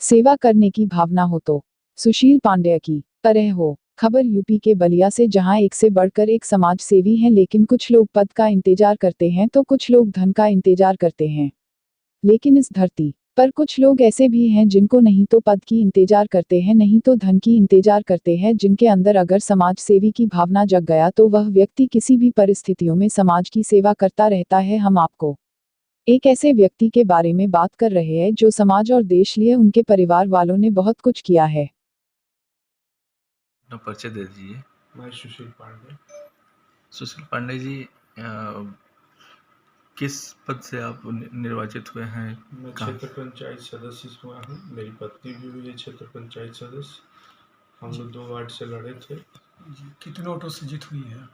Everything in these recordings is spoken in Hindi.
सेवा करने की भावना हो तो सुशील पांडेय की तरह हो। खबर यूपी के बलिया से, जहां एक से बढ़कर एक समाज सेवी हैं, लेकिन कुछ लोग पद का इंतजार करते हैं तो कुछ लोग धन का इंतजार करते हैं। लेकिन इस धरती पर कुछ लोग ऐसे भी हैं जिनको नहीं तो पद की इंतजार करते हैं, नहीं तो धन की इंतजार करते हैं, जिनके अंदर अगर समाज सेवी की भावना जग गया तो वह व्यक्ति किसी भी परिस्थितियों में समाज की सेवा करता रहता है। हम आपको एक ऐसे व्यक्ति के बारे में बात कर रहे हैं जो समाज और देश लिए उनके परिवार वालों ने बहुत कुछ किया है। अपना परिचय दे दीजिए। मैं सुशील पांडे। सुशील पांडे जी, किस पद से आप निर्वाचित हुए हैं? मैं क्षेत्र पंचायत सदस्य हुआ हूँ। मेरी पत्नी भी हुई है क्षेत्र पंचायत सदस्य। हम लोग 2 वार्ड से लड़े थे। कितने वोटों से जीत हुई है?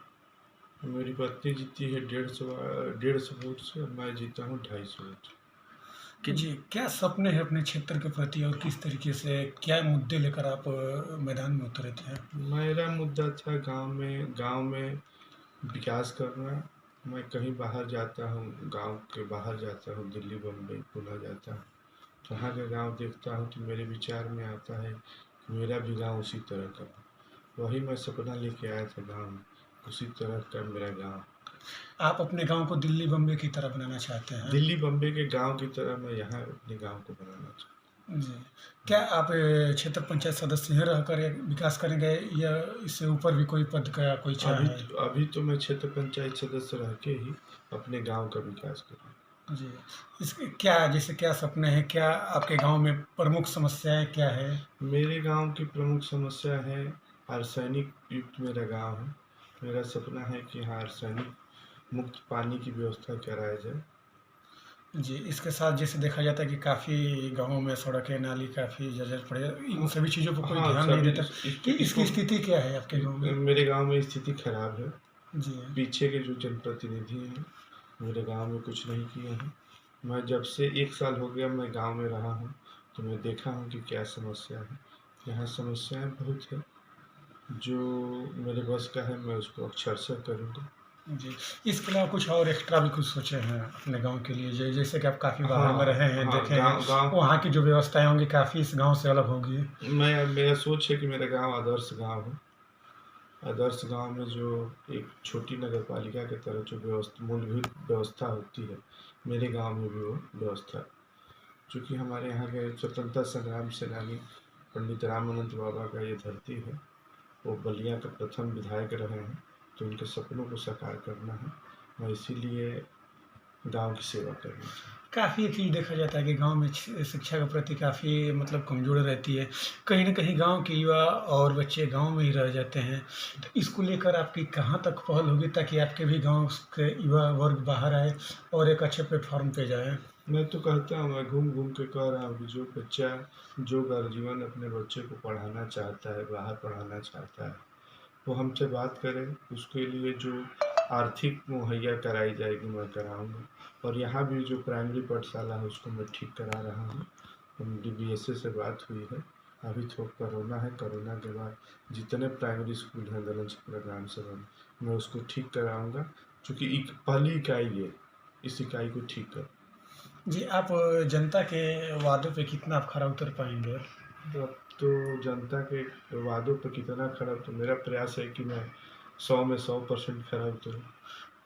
मेरी पत्नी जीती है 150 वोट से, मैं जीता हूँ 250 वोट। जी, क्या सपने हैं अपने क्षेत्र के प्रति और किस तरीके से क्या मुद्दे लेकर आप मैदान में उतरे थे? मेरा मुद्दा था गांव में विकास करना। मैं कहीं बाहर जाता हूँ, गांव के बाहर जाता हूँ, दिल्ली बम्बई पुणे जाता हूँ, तो वहाँ का गांव देखता हूँ तो मेरे विचार में आता है कि मेरा भी गांव उसी तरह का हो। वही मैं सपना लेके आया था गांव में, उसी तरह का मेरा गांव। आप अपने गांव को दिल्ली बम्बई की तरह बनाना चाहते हैं? दिल्ली बम्बई के गांव की तरह मैं यहाँ अपने गांव को बनाना चाहता हूँ। जी, क्या आप क्षेत्र पंचायत सदस्य ही रहकर विकास करेंगे या इससे ऊपर भी कोई पद का कोई इच्छा है? अभी तो मैं क्षेत्र पंचायत सदस्य रह के ही अपने गांव का विकास करूँ। जी, इसके क्या जैसे क्या सपने हैं, क्या आपके गांव में प्रमुख समस्याएं क्या है? मेरे गांव की प्रमुख समस्या है आर्सेनिक युक्त मेरा गांव है। मेरा सपना है कि यहाँ आर्सेनिक मुक्त पानी की व्यवस्था कराया जाए। जी, इसके साथ जैसे देखा जाता है कि काफ़ी गाँवों में सड़कें, नाली काफ़ी जर्जर पड़े, इन सभी चीज़ों पर कोई ध्यान नहीं देता कि इसकी स्थिति क्या है आपके गाँव में? मेरे गांव में स्थिति खराब है। जी, पीछे के जो जनप्रतिनिधि हैं मेरे गांव में कुछ नहीं किए हैं। मैं जब से 1 साल हो गया मैं गांव में रहा हूं तो मैं देखा हूं कि क्या समस्या है। यहाँ समस्याएं बहुत है, जो मेरे बस का है मैं उसको अक्षरशः करूँगा। जी। इसके अलावा कुछ और एक्स्ट्रा भी कुछ सोचे हैं अपने गाँव के लिए? जैसे कि आप काफ़ी बाहर में रहे हैं, देखे हैं, वहाँ की जो व्यवस्थाएँ होंगी काफ़ी इस गाँव से अलग होगी। मेरा सोच है कि मेरा गाँव आदर्श गाँव हो। आदर्श गाँव में जो एक छोटी नगर पालिका की तरह जो मूलभूत व्यवस्था होती है, मेरे गाँव में भी वो व्यवस्था। चूँकि हमारे यहाँ के स्वतंत्रता संग्राम सेनानी पंडित राम अनंत बाबा का ये धरती है, वो बलिया के प्रथम विधायक रहे हैं, तो उनके सपनों को साकार करना है। मैं इसीलिए गांव की सेवा करनी चाहिए। काफ़ी एक चीज़ देखा जाता है कि गाँव में शिक्षा के प्रति काफ़ी मतलब कमज़ोर रहती है। कहीं न कहीं गाँव के युवा और बच्चे गाँव में ही रह जाते हैं। तो इसको लेकर आपकी कहाँ तक पहल होगी ताकि आपके भी गाँव के युवा वर्ग बाहर आए और एक अच्छे प्लेटफ़ॉर्म पे जाएँ? मैं तो कहता हूँ, मैं घूम-घूम के कह रहा हूँ कि जो बच्चा, जो गार्जियन अपने बच्चे को पढ़ाना चाहता है, बाहर पढ़ाना चाहता है, वो हमसे बात करे। उसके लिए जो आर्थिक मुहैया कराई जाएगी मैं कराऊँगा। और यहाँ भी जो प्राइमरी पाठशाला है उसको मैं ठीक करा रहा हूँ। डीबीएसए से बात हुई है। अभी तो कोरोना है, कोरोना के बाद जितने प्राइमरी स्कूल हैं दलन छपरा ग्राम सभा में, मैं उसको ठीक कराऊँगा। चूँकि पहली इकाई है, इस इकाई को ठीक कर। जी, आप जनता के वादों पे कितना आप खरा उतर पाएँगे? अब तो जनता के वादों पे कितना खरा, तो मेरा प्रयास है कि मैं 100 में 100% खरा उतरूँ।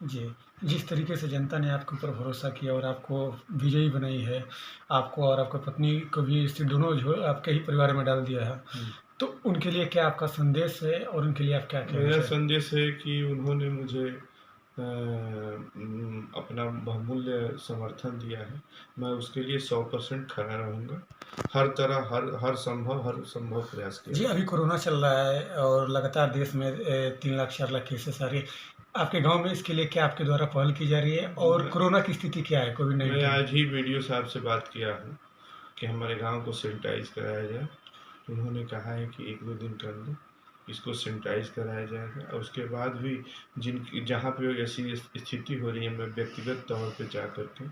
जी, जिस तरीके से जनता ने आपके ऊपर भरोसा किया और आपको विजयी बनाई है, आपको और आपकी पत्नी को भी इससे दोनों जो आपके ही परिवार में डाल दिया है, तो उनके लिए क्या आपका संदेश है और उनके लिए आप क्या कहना मेरा चाहेंगे? संदेश है कि उन्होंने मुझे अपना बहुमूल्य समर्थन दिया है। मैं उसके लिए 100% खड़ा रहूँगा। हर तरह हर संभव प्रयास जी, किया। अभी कोरोना चल रहा है और लगातार देश में 3 लाख 4 लाख केसेस आ रही है। आपके गाँव में इसके लिए क्या आपके द्वारा पहल की जा रही है और कोरोना की स्थिति क्या है मैं कोविड-19? आज ही वीडियो साहब से बात किया हूँ कि हमारे गांव को सैनिटाइज कराया जाए। तो उन्होंने कहा है कि 1-2 दिन के अंदर इसको सैनिटाइज कराया जाएगा, और उसके बाद भी जहाँ पे ऐसी स्थिति हो रही है, मैं व्यक्तिगत तौर पे जा करके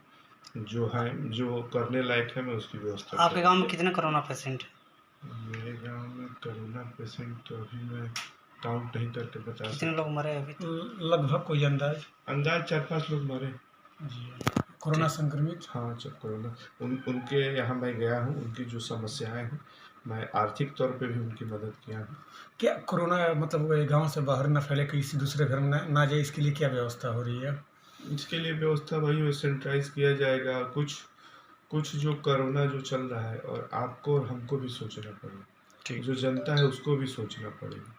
जो करने लायक है मैं उसकी व्यवस्था आपके गांव में कितने कोरोना पेशेंट हैं? मेरे गांव में कोरोना पेशेंट तो अभी मैं काउंट नहीं करके बता कितने लोग मरे अभी तक? लगभग कोई अंदाज़? 4-5 लोग मरे। जी। कोरोना संक्रमित। हाँ, जब कोरोना उनके यहाँ मैं गया हूँ, उनकी जो समस्याएँ हैं, मैं आर्थिक तौर पे भी उनकी मदद किया हूँ। क्या कोरोना मतलब गाँव से बाहर ना फैले, किसी दूसरे घर में ना जाए, इसके लिए क्या व्यवस्था हो रही है? इसके लिए व्यवस्था वही है, सैनिटाइज़ किया जाएगा। कुछ कुछ जो कोरोना जो चल रहा है, और आपको और हमको भी सोचना पड़ेगा। ठीक। जो जनता है उसको भी सोचना पड़ेगा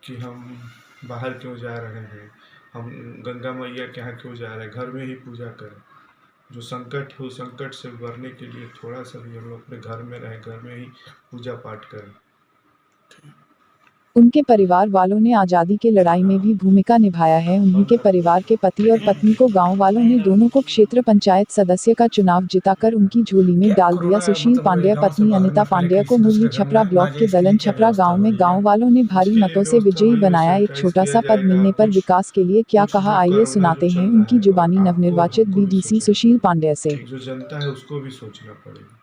कि हम बाहर क्यों जा रहे हैं, हम गंगा मैया के यहाँ क्यों जा रहे हैं, घर में ही पूजा करें। जो संकट हो, संकट से उबरने के लिए थोड़ा-सा भी हम लोग अपने घर में रहें, घर में ही पूजा पाठ करें। उनके परिवार वालों ने आज़ादी के लड़ाई में भी भूमिका निभाया है। उन्हीं के परिवार के पति और पत्नी को गांव वालों ने दोनों को क्षेत्र पंचायत सदस्य का चुनाव जिताकर उनकी झोली में डाल दिया। सुशील पांड्या पत्नी अनिता पांड्या को मुरली छपरा ब्लॉक के दलन छपरा गांव में गांव वालों ने भारी मतों से विजयी बनाया। एक छोटा सा पद मिलने पर विकास के लिए क्या कहा, आइए सुनाते हैं उनकी जुबानी नवनिर्वाचित बीडीसी सुशील पांड्या से। जो जनता है उसको भी सोचना पड़ेगा।